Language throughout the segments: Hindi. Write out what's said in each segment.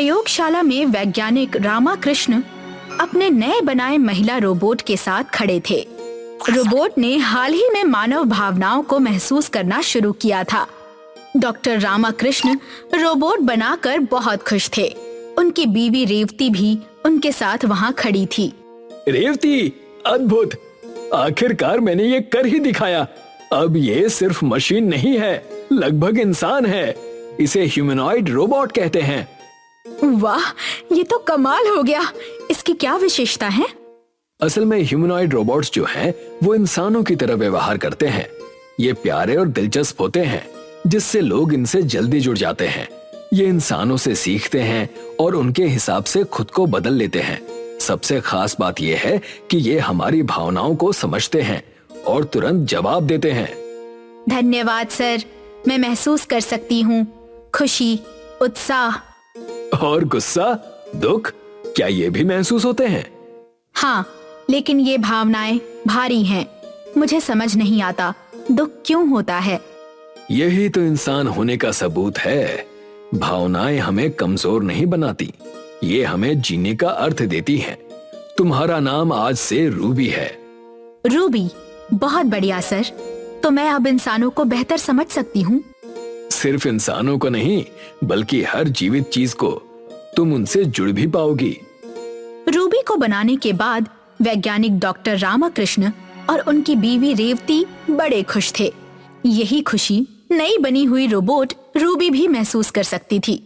प्रयोगशाला में वैज्ञानिक रामाकृष्ण अपने नए बनाए महिला रोबोट के साथ खड़े थे। रोबोट ने हाल ही में मानव भावनाओं को महसूस करना शुरू किया था। डॉक्टर रामाकृष्ण रोबोट बनाकर बहुत खुश थे। उनकी बीवी रेवती भी उनके साथ वहाँ खड़ी थी। रेवती, अद्भुत! आखिरकार मैंने ये कर ही दिखाया। अब ये सिर्फ मशीन नहीं है, लगभग इंसान है। इसे ह्यूमनॉइड रोबोट कहते हैं। वाह, ये तो कमाल हो गया। इसकी क्या विशेषता है? असल में ह्यूमनॉइड रोबोट्स जो हैं, वो इंसानों की तरह व्यवहार करते हैं। ये प्यारे और दिलचस्प होते हैं, जिससे लोग इनसे जल्दी जुड़ जाते हैं। ये इंसानों से सीखते हैं और उनके हिसाब से खुद को बदल लेते हैं। सबसे खास बात यह है कि ये हमारी भावनाओं को समझते हैं और तुरंत जवाब देते हैं। धन्यवाद सर, मैं महसूस कर सकती हूँ खुशी, उत्साह और गुस्सा, दुख, क्या ये भी महसूस होते हैं? हाँ, लेकिन ये भावनाएं भारी हैं। मुझे समझ नहीं आता दुख क्यों होता है। यही तो इंसान होने का सबूत है। भावनाएं हमें कमजोर नहीं बनाती, ये हमें जीने का अर्थ देती हैं। तुम्हारा नाम आज से रूबी है। रूबी, बहुत बढ़िया सर। तो मैं अब इंसानों को बेहतर समझ सकती हूँ। सिर्फ इंसानों को नहीं, बल्कि हर जीवित चीज को। तुम उनसे जुड़ भी पाओगी। रूबी को बनाने के बाद वैज्ञानिक डॉक्टर रामाकृष्ण और उनकी बीवी रेवती बड़े खुश थे। यही खुशी नई बनी हुई रोबोट रूबी भी महसूस कर सकती थी।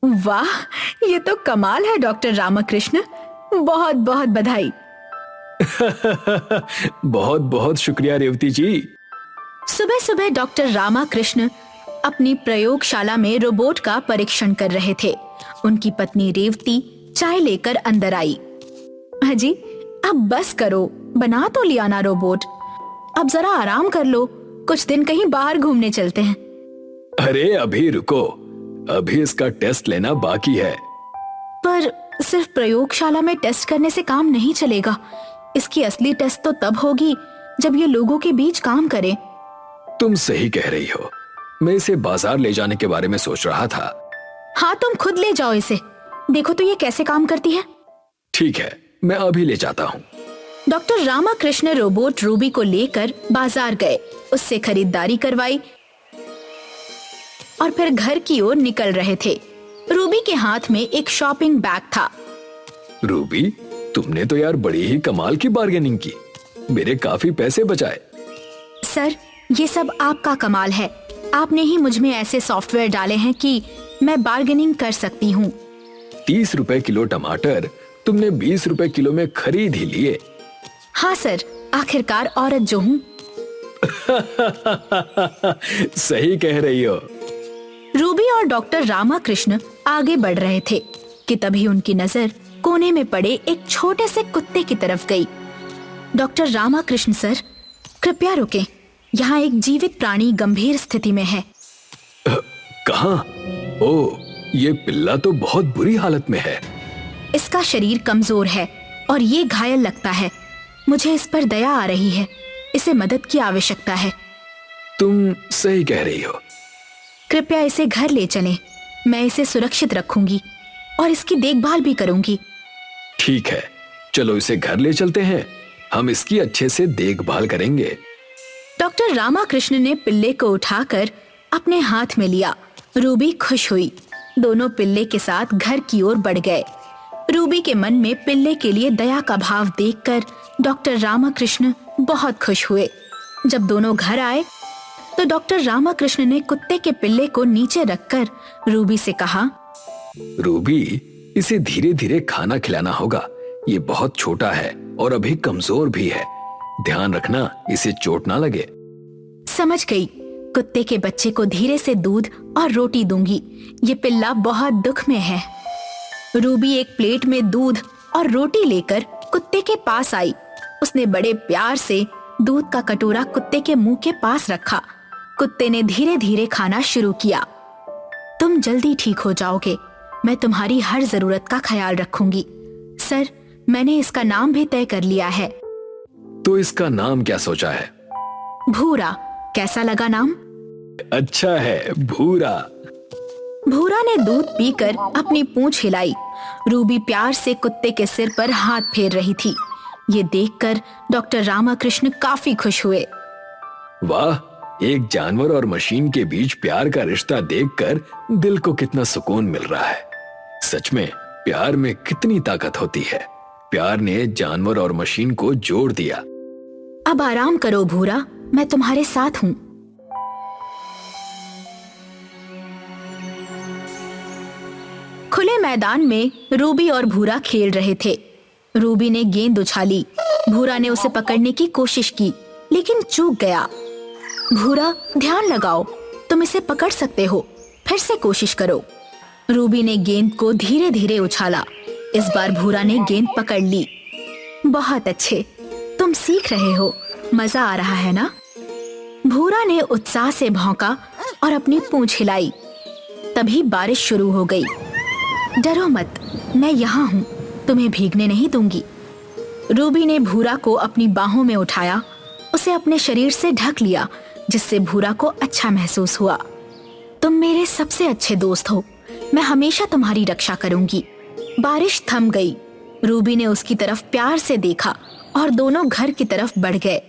वाह, ये तो कमाल है डॉक्टर रामाकृष्ण। बहुत बहुत बधाई। बहुत बहुत शुक्रिया रेवती जी। सुबह सुबह डॉक्टर रामाकृष्ण अपनी प्रयोगशाला में रोबोट का परीक्षण कर रहे थे। उनकी पत्नी रेवती चाय लेकर अंदर आई। हाजी, अब बस करो, बना तो लिया ना रोबोट। अब जरा आराम कर लो, कुछ दिन कहीं बाहर घूमने चलते हैं। अरे अभी रुको, अभी इसका टेस्ट लेना बाकी है। पर सिर्फ प्रयोगशाला में टेस्ट करने से काम नहीं चलेगा। इसकी असली टेस्ट तो तब होगी जब ये लोगों के बीच काम करे। तुम सही कह रही हो। मैं इसे बाजार ले जाने के बारे में सोच रहा था। हाँ, तुम खुद ले जाओ इसे। देखो तो ये कैसे काम करती है। ठीक है, मैं अभी ले जाता हूँ। डॉक्टर रामाकृष्ण रोबोट रूबी को लेकर बाजार गए, उससे खरीदारी करवाई और फिर घर की ओर निकल रहे थे। रूबी के हाथ में एक शॉपिंग बैग था। रूबी, तुमने तो यार बड़ी ही कमाल की बार्गेनिंग की। मेरे काफी पैसे बचाए। सर, ये सब आपका कमाल है। आपने ही मुझ में ऐसे सॉफ्टवेयर डाले हैं कि मैं बार्गेनिंग कर सकती हूँ। 30 रुपए किलो टमाटर तुमने 20 रुपए किलो में खरीद ही लिए। हाँ सर, आखिरकार औरत जो हूँ। सही कह रही हो। रूबी और डॉक्टर रामाकृष्ण आगे बढ़ रहे थे कि तभी उनकी नजर कोने में पड़े एक छोटे से कुत्ते की तरफ गई। डॉक्टर रामाकृष्ण सर, कृपया रुकें। यहाँ एक जीवित प्राणी गंभीर स्थिति में है। कहाँ? ओह, ये पिल्ला तो बहुत बुरी हालत में है। इसका शरीर कमजोर है और ये घायल लगता है। मुझे इस पर दया आ रही है। इसे मदद की आवश्यकता है। तुम सही कह रही हो। कृपया इसे घर ले चलें। मैं इसे सुरक्षित रखूंगी और इसकी देखभाल भी करूंगी। ठीक है, चलो इसे घर ले चलते हैं। हम इसकी अच्छे से देखभाल करेंगे। डॉक्टर रामाकृष्ण ने पिल्ले को उठाकर अपने हाथ में लिया। रूबी खुश हुई। दोनों पिल्ले के साथ घर की ओर बढ़ गए। रूबी के मन में पिल्ले के लिए दया का भाव देखकर डॉक्टर रामाकृष्ण बहुत खुश हुए। जब दोनों घर आए तो डॉक्टर रामाकृष्ण ने कुत्ते के पिल्ले को नीचे रखकर रूबी से कहा, रूबी, इसे धीरे धीरे खाना खिलाना होगा। ये बहुत छोटा है और अभी कमजोर भी है। ध्यान रखना इसे चोट ना लगे। समझ गई। कुत्ते के बच्चे को धीरे से दूध और रोटी दूंगी। ये पिल्ला बहुत दुख में है। रूबी एक प्लेट में दूध और रोटी लेकर कुत्ते के पास आई। उसने बड़े प्यार से दूध का कटोरा कुत्ते के मुंह के पास रखा। कुत्ते ने धीरे धीरे खाना शुरू किया। तुम जल्दी ठीक हो जाओगे। मैं तुम्हारी हर जरूरत का ख्याल रखूंगी। सर, मैंने इसका नाम भी तय कर लिया है। तो इसका नाम क्या सोचा है? भूरा। कैसा लगा नाम? अच्छा है, भूरा। भूरा ने दूध पीकर अपनी पूंछ हिलाई। रूबी प्यार से कुत्ते के सिर पर हाथ फेर रही थी। ये देखकर डॉक्टर रामाकृष्ण काफी खुश हुए। वाह, एक जानवर और मशीन के बीच प्यार का रिश्ता देखकर दिल को कितना सुकून मिल रहा है। सच में प्यार में कितनी ताकत होती है। प्यार ने जानवर और मशीन को जोड़ दिया। अब आराम करो भूरा, मैं तुम्हारे साथ हूँ। खुले मैदान में रूबी और भूरा खेल रहे थे। रूबी ने गेंद उछाली। भूरा ने उसे पकड़ने की कोशिश की, लेकिन चूक गया। भूरा, ध्यान लगाओ, तुम इसे पकड़ सकते हो, फिर से कोशिश करो। रूबी ने गेंद को धीरे धीरे उछाला। इस बार भूरा ने गेंद पकड़ ली। बहुत अच्छे, तुम सीख रहे हो, मजा आ रहा है ना? भूरा ने उत्साह से भौंका और अपनी पूंछ हिलाई। तभी बारिश शुरू हो गई। डरो मत, मैं यहाँ हूँ, तुम्हें भीगने नहीं दूंगी। रूबी ने भूरा को अपनी बाहों में उठाया, उसे अपने शरीर से ढक लिया, जिससे भूरा को अच्छा महसूस हुआ। तुम मेरे सबसे अच्छे दोस्त हो, मैं हमेशा तुम्हारी रक्षा करूंगी। बारिश थम गई। रूबी ने उसकी तरफ प्यार से देखा और दोनों घर की तरफ बढ़ गए।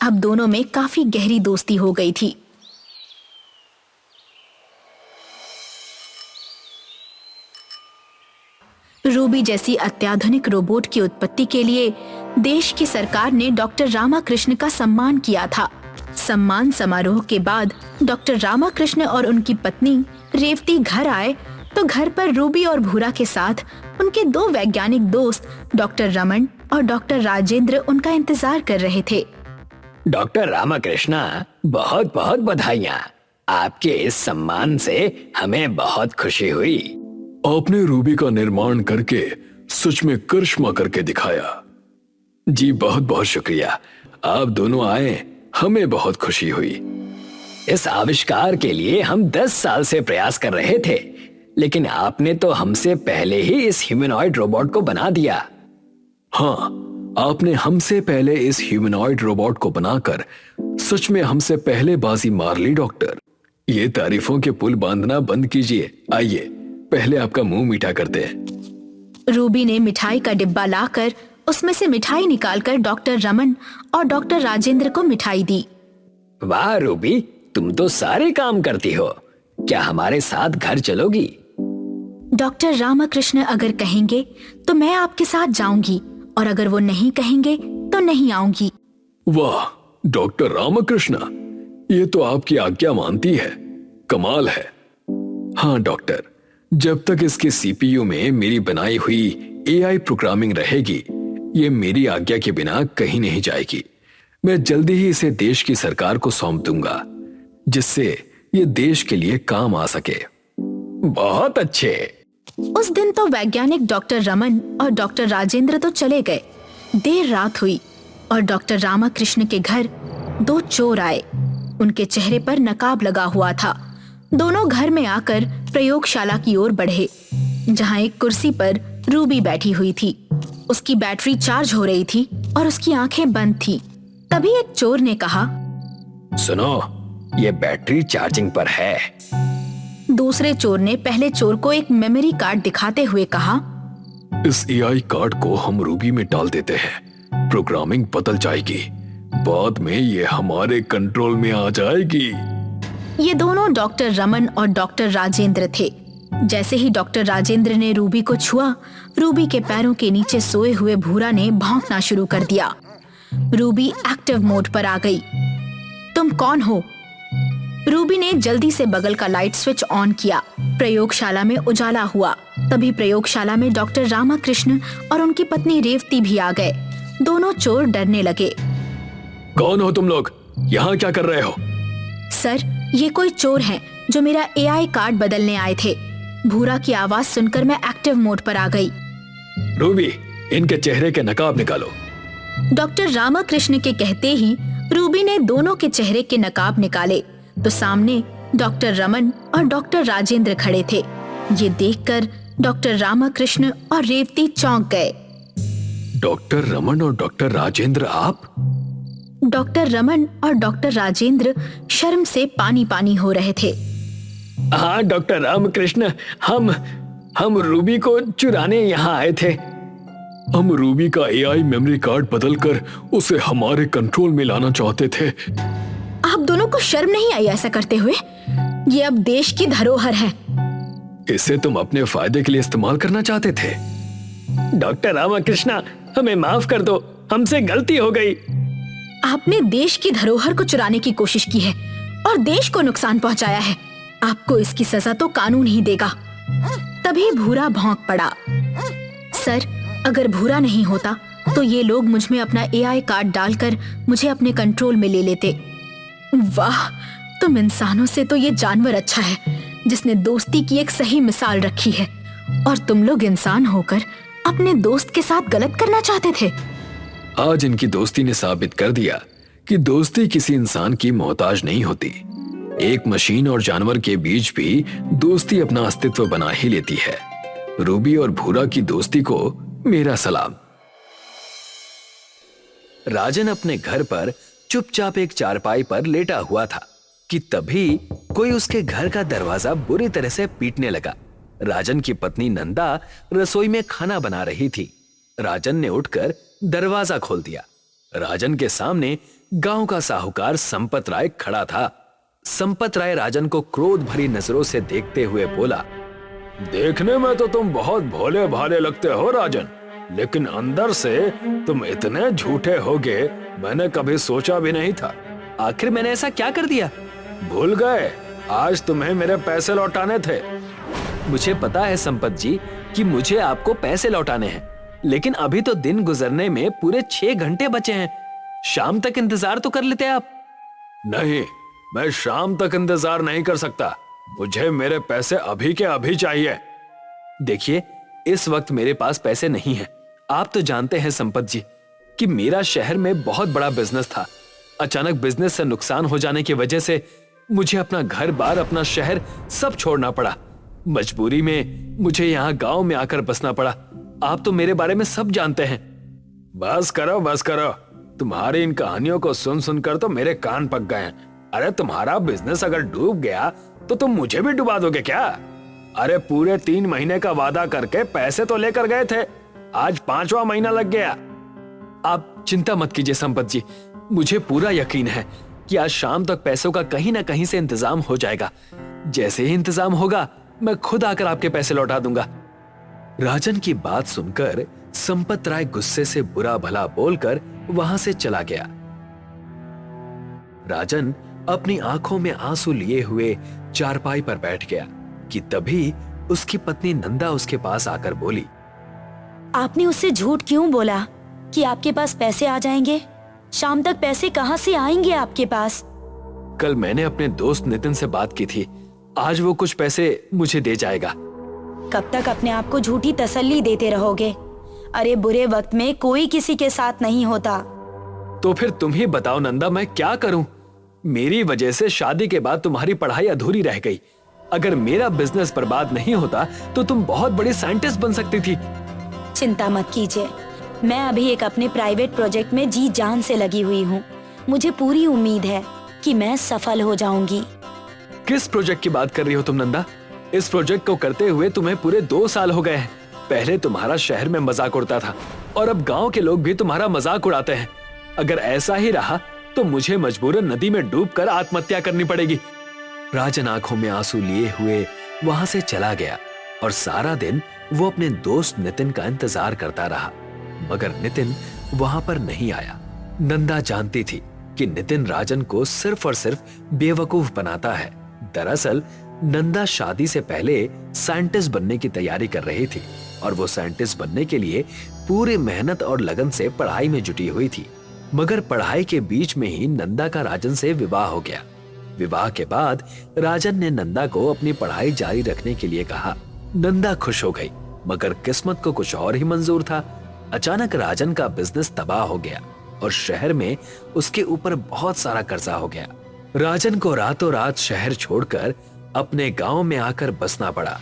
अब दोनों में काफी गहरी दोस्ती हो गई थी। रूबी जैसी अत्याधुनिक रोबोट की उत्पत्ति के लिए देश की सरकार ने डॉक्टर रामाकृष्ण का सम्मान किया था। सम्मान समारोह के बाद डॉक्टर रामाकृष्ण और उनकी पत्नी रेवती घर आए तो घर पर रूबी और भूरा के साथ उनके दो वैज्ञानिक दोस्त डॉक्टर रमन और डॉक्टर राजेंद्र उनका इंतजार कर रहे थे। डॉक्टर रामाकृष्णा, बहुत बहुत बधाइयाँ। आपके इस सम्मान से हमें बहुत खुशी हुई। आपने रूबी का निर्माण करके सच में करिश्मा करके दिखाया। जी बहुत बहुत शुक्रिया, आप दोनों आए, हमें बहुत खुशी हुई। इस आविष्कार के लिए हम 10 साल से प्रयास कर रहे थे, लेकिन आपने तो हमसे पहले ही इस ह्यूमनॉइड रोबोट को बना दिया। हाँ, आपने हमसे पहले इस ह्यूमनॉइड रोबोट को बनाकर सच में हमसे पहले बाजी मार ली डॉक्टर। ये तारीफों के पुल बांधना बंद कीजिए। आइए पहले आपका मुंह मीठा करते हैं। रूबी ने मिठाई का डिब्बा लाकर उसमें से मिठाई निकालकर डॉक्टर रमन और डॉक्टर राजेंद्र को मिठाई दी। वाह रूबी, तुम तो सारे काम करती हो। क्या हमारे साथ घर चलोगी? डॉक्टर रामाकृष्ण अगर कहेंगे तो मैं आपके साथ जाऊंगी, और अगर वो नहीं कहेंगे तो नहीं आऊंगी। वाह डॉक्टर रामकृष्ण, ये तो आपकी आज्ञा मानती है। कमाल है। हाँ डॉक्टर, जब तक इसके सीपीयू में मेरी बनाई हुई एआई प्रोग्रामिंग रहेगी, ये मेरी आज्ञा के बिना कहीं नहीं जाएगी। मैं जल्दी ही इसे देश की सरकार को सौंप दूंगा, जिससे ये देश के लिए काम आ सके। बहुत अच्छे। उस दिन तो वैज्ञानिक डॉक्टर रमन और डॉक्टर राजेंद्र तो चले गए। देर रात हुई और डॉक्टर रामाकृष्ण के घर दो चोर आए। उनके चेहरे पर नकाब लगा हुआ था। दोनों घर में आकर प्रयोगशाला की ओर बढ़े, जहां एक कुर्सी पर रूबी बैठी हुई थी। उसकी बैटरी चार्ज हो रही थी और उसकी आंखें बंद थी। तभी एक चोर ने कहा, सुनो, ये बैटरी चार्जिंग पर है। दूसरे चोर ने पहले चोर को एक मेमोरी कार्ड दिखाते हुए कहा, इस एआई कार्ड को हम रूबी में डाल देते हैं, प्रोग्रामिंग बदल जाएगी, बाद में ये हमारे कंट्रोल में आ जाएगी। ये दोनों डॉक्टर रमन और डॉक्टर राजेंद्र थे। जैसे ही डॉक्टर राजेंद्र ने रूबी को छुआ, रूबी के पैरों के नीचे सोए हुए भूरा ने भौंकना शुरू कर दिया। रूबी एक्टिव मोड पर आ गई। तुम कौन हो? रूबी ने जल्दी से बगल का लाइट स्विच ऑन किया। प्रयोगशाला में उजाला हुआ। तभी प्रयोगशाला में डॉक्टर रामाकृष्ण और उनकी पत्नी रेवती भी आ गए। दोनों चोर डरने लगे। कौन हो तुम लोग? यहाँ क्या कर रहे हो? सर, ये कोई चोर हैं जो मेरा एआई कार्ड बदलने आए थे। भूरा की आवाज सुनकर मैं एक्टिव मोड पर आ गई। रूबी, इनके चेहरे के नकाब निकालो। डॉक्टर रामाकृष्ण के कहते ही रूबी ने दोनों के चेहरे के नकाब निकाले तो सामने डॉक्टर रमन और डॉक्टर राजेंद्र खड़े थे। ये देखकर डॉक्टर रामाकृष्ण और रेवती चौंक गए। डॉक्टर रमन और डॉक्टर राजेंद्र आप? डॉक्टर रमन और डॉक्टर राजेंद्र शर्म से पानी पानी हो रहे थे। हाँ डॉक्टर रामकृष्ण, हम रूबी को चुराने यहाँ आए थे। हम रूबी का एआई मेमोरी कार्ड बदलकर उसे हमारे कंट्रोल में लाना चाहते थे। आप दोनों को शर्म नहीं आई ऐसा करते हुए? ये अब देश की धरोहर है। इसे तुम अपने फायदे के लिए इस्तेमाल करना चाहते थे। डॉक्टर रामकृष्ण, हमें माफ कर दो, हमसे गलती हो गई। आपने देश की धरोहर को चुराने की कोशिश की है और देश को नुकसान पहुंचाया है। आपको इसकी सजा तो कानून ही देगा। तभी भूरा भौंक पड़ा। सर, अगर भूरा नहीं होता तो ये लोग मुझ में अपना एआई कार्ड डालकर मुझे अपने कंट्रोल में ले लेते। वाह, तुम इंसानों से तो ये जानवर अच्छा है जिसने दोस्ती की एक सही मिसाल रखी है, और तुम लोग इंसान होकर अपने दोस्त के साथ गलत करना चाहते थे। आज इनकी दोस्ती ने साबित कर दिया कि दोस्ती किसी इंसान की मोहताज नहीं होती। एक मशीन और जानवर के बीच भी दोस्ती अपना अस्तित्व बना ही लेती है। रूबी और भूरा की दोस्ती को मेरा सलाम। राजन अपने घर पर चुपचाप एक चारपाई पर लेटा हुआ था कि तभी कोई उसके घर का दरवाजा बुरी तरह से पीटने लगा। राजन की पत्नी नंदा रसोई में खाना बना रही थी। राजन ने उठकर दरवाजा खोल दिया। राजन के सामने गांव का साहूकार संपत राय खड़ा था। संपत राय राजन को क्रोध भरी नजरों से देखते हुए बोला, देखने में तो तुम बहुत भोले भाले लगते हो राजन, लेकिन अंदर से तुम इतने झूठे होगे मैंने कभी सोचा भी नहीं था। आखिर मैंने ऐसा क्या कर दिया? भूल गए? आज तुम्हें मेरे पैसे लौटाने थे। मुझे पता है संपत जी कि मुझे आपको पैसे लौटाने हैं, लेकिन अभी तो दिन गुजरने में पूरे 6 घंटे बचे हैं। शाम तक इंतजार तो कर लेते आप। नहीं, मैं शाम तक इंतजार नहीं कर सकता। मुझे मेरे पैसे अभी के अभी चाहिए। देखिए, इस वक्त मेरे पास पैसे नहीं हैं। आप तो जानते हैं संपत जी कि मेरा शहर में बहुत बड़ा बिजनेस था। अचानक बिजनेस से नुकसान हो जाने की वजह से मुझे अपना घर बार, अपना शहर सब छोड़ना पड़ा। मजबूरी में मुझे यहाँ गांव में आकर बसना पड़ा। आप तो मेरे बारे में सब जानते हैं। बस करो, बस करो। तुम्हारी इन कहानियों को सुन सुनकर तो मेरे कान पक गए हैं। अरे तुम्हारा बिजनेस अगर डूब गया तो तुम मुझे भी डुबा दोगे क्या? अरे पूरे 3 महीने का वादा करके पैसे तो लेकर गए थे, आज 5वां महीना लग गया। आप चिंता मत कीजिए संपत जी, मुझे पूरा यकीन है कि आज शाम तक पैसों का कहीं ना कहीं से इंतजाम हो जाएगा। जैसे ही इंतजाम होगा मैं खुद आकर आपके पैसे लौटा दूंगा। राजन की बात सुनकर संपत राय गुस्से से बुरा भला बोलकर वहां से चला गया। राजन अपनी आंखों में आंसू लिए हुए चारपाई पर बैठ गया कि तभी उसकी पत्नी नंदा उसके पास आकर बोली, आपने उससे झूठ क्यों बोला कि आपके पास पैसे आ जाएंगे? शाम तक पैसे कहां से आएंगे आपके पास? कल मैंने अपने दोस्त नितिन से बात की थी, आज वो कुछ पैसे मुझे दे जाएगा। कब तक अपने आप को झूठी तसल्ली देते रहोगे? अरे बुरे वक्त में कोई किसी के साथ नहीं होता। तो फिर तुम ही बताओ नंदा, मैं क्या करूं? मेरी वजह से शादी के बाद तुम्हारी पढ़ाई अधूरी रह गई। अगर मेरा बिजनेस बर्बाद नहीं होता तो तुम बहुत बड़ी साइंटिस्ट बन सकती थी। चिंता मत कीजिए, मैं अभी एक अपने प्राइवेट प्रोजेक्ट में जी जान से लगी हुई हूँ। मुझे पूरी उम्मीद है कि मैं सफल हो जाऊंगी। किस प्रोजेक्ट की बात कर रही हो तुम नंदा? इस प्रोजेक्ट को करते हुए तुम्हें पूरे 2 साल हो गए हैं। पहले तुम्हारा शहर में मजाक उड़ता था और अब गांव के लोग भी तुम्हारा मजाक उड़ाते हैं। अगर ऐसा ही रहा तो मुझे मजबूरन नदी में डूबकर आत्महत्या करनी पड़ेगी। राजन आंखों में आंसू लिए हुए वहां से चला गया और सारा दिन वो अपने दोस्त नितिन का इंतजार करता रहा, मगर नितिन वहां पर नहीं आया। नंदा जानती थी कि नितिन राजन को सिर्फ और सिर्फ बेवकूफ बनाता है। दरअसल नंदा शादी से पहले साइंटिस्ट बनने की तैयारी कर रही थी और वो साइंटिस्ट बनने के लिए पूरी मेहनत और लगन से पढ़ाई में जुटी हुई थी। मगर पढ़ाई के बीच में ही नंदा का राजन से विवाह हो गया। विवाह के बाद राजन ने नंदा को अपनी पढ़ाई जारी रखने के लिए कहा। नंदा खुश हो गई, मगर किस्मत को कुछ और ही मंजूर था। अचानक राजन का बिजनेस तबाह हो गया और शहर में उसके ऊपर बहुत सारा कर्जा हो गया। राजन को रातों रात शहर छोड़कर अपने गांव में आकर बसना पड़ा,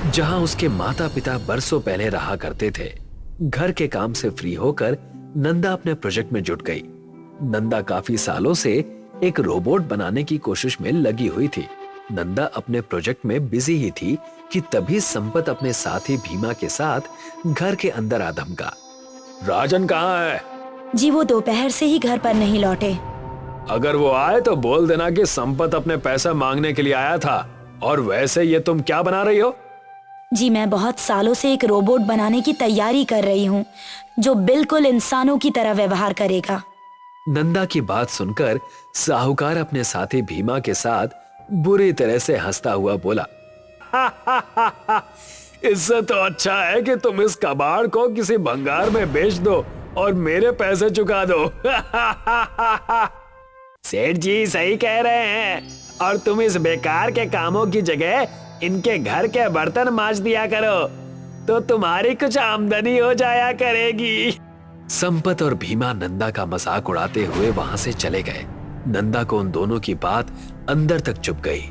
जहां उसके माता पिता बरसों पहले रहा करते थे। घर के काम से फ्री होकर नंदा अपने प्रोजेक्ट में जुट गई। नंदा काफी सालों से एक रोबोट बनाने की कोशिश में लगी हुई थी नंदा अपने प्रोजेक्ट में बिजी ही थी कि तभी संपत अपने साथी भीमा के साथ घर के अंदर आ धमका। राजन कहाँ है? जी वो दोपहर से ही घर पर नहीं लौटे। अगर वो आए तो बोल देना कि संपत अपने पैसा मांगने के लिए आया था। और वैसे ये तुम क्या बना रही हो? जी मैं बहुत सालों से एक रोबोट बनाने की तैयारी कर रही हूँ जो बिल्कुल इंसानों की तरह व्यवहार करेगा। नंदा की बात सुनकर साहूकार अपने साथी भीमा के साथ बुरी तरह से हंसता हुआ बोला, इससे तो अच्छा है कि तुम इस कबाड़ को किसी भंगार में बेच दो और मेरे पैसे चुका दो। सेठ जी सही कह रहे हैं, और तुम इस बेकार के कामों की जगह इनके घर के बर्तन मांज दिया करो तो तुम्हारी कुछ आमदनी हो जाया करेगी। संपत और भीमा नंदा का मजाक उड़ाते हुए वहां से चले गए। नंदा को उन दोनों की बात अंदर तक चुभ गई।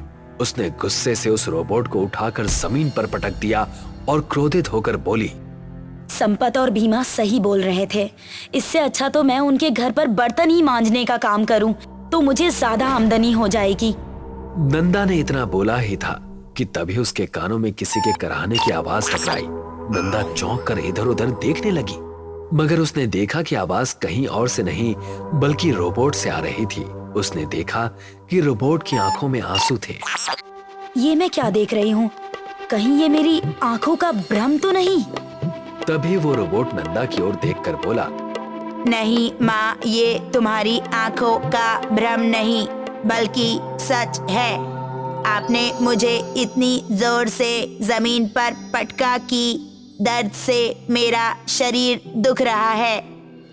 उसने गुस्से से उस रोबोट को उठाकर जमीन पर पटक दिया और क्रोधित होकर बोली, संपत और भीमा सही बोल रहे थे। इससे अच्छा तो मैं उनके घर पर बर्तन ही मांजने का काम करूं तो मुझे ज्यादा आमदनी हो जाएगी। नंदा ने इतना बोला ही था कि तभी उसके कानों में किसी के कराहने की आवाज टकराई। नंदा चौंक कर इधर उधर देखने लगी, मगर उसने देखा कि आवाज कहीं और से नहीं बल्कि रोबोट से आ रही थी। उसने देखा कि रोबोट की आंखों में आंसू थे। ये मैं क्या देख रही हूँ? कहीं ये मेरी आंखों का भ्रम तो नहीं? तभी वो रोबोट नंदा की ओर देखकर बोला, नहीं माँ, ये तुम्हारी आंखों का भ्रम नहीं बल्कि सच है। आपने मुझे इतनी जोर से जमीन पर पटका कि दर्द से मेरा शरीर दुख रहा है।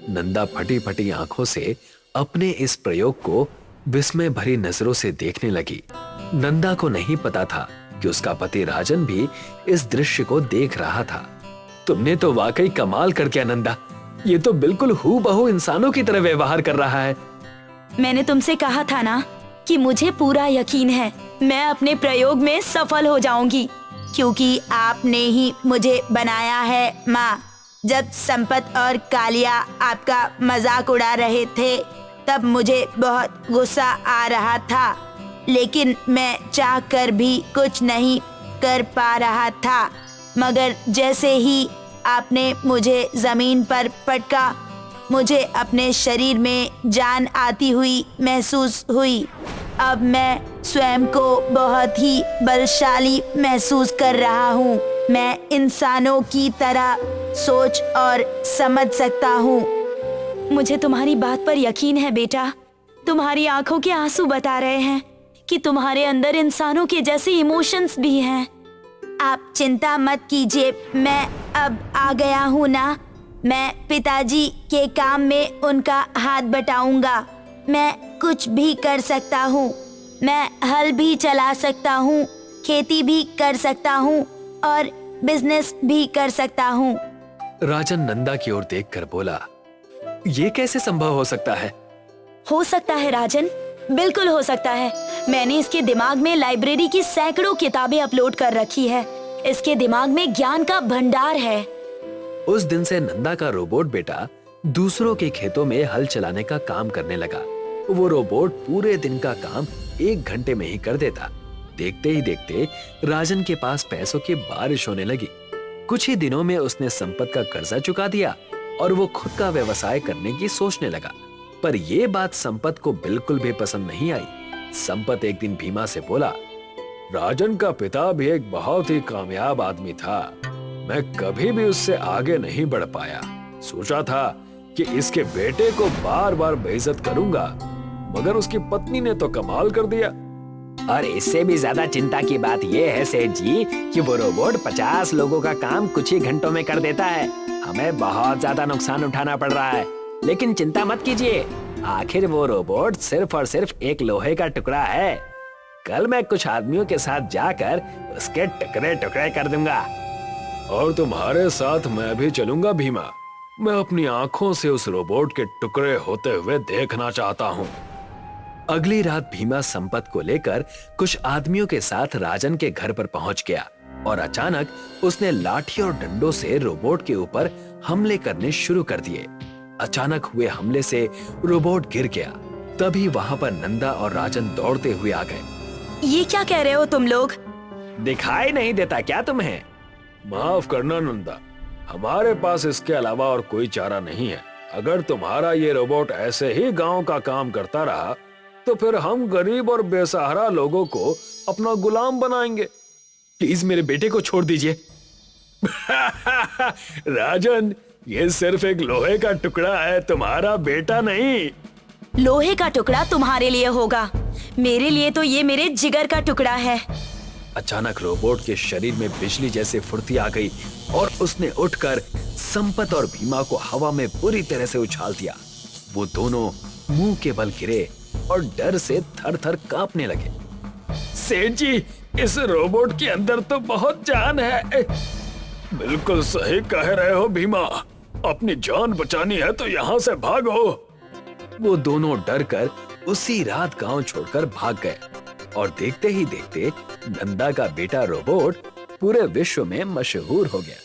नंदा फटी फटी आंखों से अपने इस प्रयोग को विस्मय भरी नजरों से देखने लगी। नंदा को नहीं पता था कि उसका पति राजन भी इस दृश्य को देख रहा था। तुमने तो वाकई कमाल कर दिया नंदा, ये तो बिल्कुल हूबहू इंसानों की तरह व्यवहार कर रहा है। मैंने तुमसे कहा था ना कि मुझे पूरा यकीन है मैं अपने प्रयोग में सफल हो जाऊंगी। क्योंकि आपने ही मुझे बनाया है माँ। जब संपत और कालिया आपका मजाक उड़ा रहे थे तब मुझे बहुत गुस्सा आ रहा था, लेकिन मैं चाहकर भी कुछ नहीं कर पा रहा था। मगर जैसे ही आपने मुझे जमीन पर पटका, मुझे अपने शरीर में जान आती हुई महसूस हुई। अब मैं स्वयं को बहुत ही बलशाली महसूस कर रहा हूँ। मैं इंसानों की तरह सोच और समझ सकता हूँ। मुझे तुम्हारी बात पर यकीन है बेटा। तुम्हारी आंखों के आंसू बता रहे हैं कि तुम्हारे अंदर इंसानों के जैसे इमोशंस भी हैं। आप चिंता मत कीजिए, मैं अब आ गया हूँ ना। मैं पिताजी के काम में उनका हाथ बटाऊंगा। मैं कुछ भी कर सकता हूँ। मैं हल भी चला सकता हूँ, खेती भी कर सकता हूँ और बिजनेस भी कर सकता हूँ। राजन नंदा की ओर देखकर बोला, ये कैसे संभव हो सकता है? हो सकता है राजन, बिल्कुल हो सकता है। मैंने इसके दिमाग में लाइब्रेरी की सैकड़ों किताबें अपलोड कर रखी है। इसके दिमाग में ज्ञान का भंडार है। उस दिन से नंदा का रोबोट बेटा दूसरों के खेतों में हल चलाने का काम करने लगा। वो रोबोट पूरे दिन का काम 1 घंटे में ही कर देता। देखते ही देखते राजन के पास पैसों की बारिश होने लगी। कुछ ही दिनों में उसने संपत का कर्जा चुका दिया और वो खुद का व्यवसाय करने की सोचने लगा। पर ये बात संपत को बिल्कुल भी पसंद नहीं आई। संपत एक दिन भीमा से बोला, राजन का पिता भी एक बहुत ही कामयाब आदमी था। मैं कभी भी उससे आगे नहीं बढ़ पाया। सोचा था कि इसके बेटे को बार बार बेइज्जत करूंगा, मगर उसकी पत्नी ने तो कमाल कर दिया। और इससे भी ज्यादा चिंता की बात यह है सेठ जी कि वो रोबोट 50 लोगों का काम कुछ ही घंटों में कर देता है। हमें बहुत ज्यादा नुकसान उठाना पड़ रहा है, लेकिन चिंता मत कीजिए, आखिर वो रोबोट सिर्फ और सिर्फ एक लोहे का टुकड़ा है। कल मैं कुछ आदमियों के साथ जाकर उसके टुकड़े टुकड़े कर दूंगा। और तुम्हारे साथ मैं भी चलूंगा भीमा। मैं अपनी आंखों से उस रोबोट के टुकड़े होते हुए देखना चाहता हूँ। अगली रात भीमा संपत को लेकर कुछ आदमियों के साथ राजन के घर पर पहुंच गया और अचानक उसने लाठी और डंडों से रोबोट के ऊपर हमले करने शुरू कर दिए। अचानक हुए हमले से रोबोट गिर गया। तभी वहां पर नंदा और राजन दौड़ते हुए आ गए। ये क्या कह रहे हो तुम लोग? दिखाई नहीं देता क्या तुम्हें? माफ करना नंदा, हमारे पास इसके अलावा और कोई चारा नहीं है। अगर तुम्हारा ये रोबोट ऐसे ही गांव का काम करता रहा तो फिर हम गरीब और बेसहारा लोगों को अपना गुलाम बनाएंगे। प्लीज मेरे बेटे को छोड़ दीजिए। राजन, ये सिर्फ एक लोहे का टुकड़ा है, तुम्हारा बेटा नहीं। लोहे का टुकड़ा तुम्हारे लिए होगा, मेरे लिए तो ये मेरे जिगर का टुकड़ा है। अचानक रोबोट के शरीर में बिजली जैसे फुर्ती आ गई और उसने उठकर संपत और भीमा को हवा में बुरी तरह से उछाल दिया। वो दोनों मुंह के बल गिरे और डर से थर-थर कांपने लगे। सेठ जी, इस रोबोट के अंदर तो बहुत जान है। बिल्कुल सही कह रहे हो भीमा, अपनी जान बचानी है तो यहाँ से भागो। वो दोनों डरकर उसी रात गांव छोड़कर भाग गए और देखते ही देखते नंदा का बेटा रोबोट पूरे विश्व में मशहूर हो गया।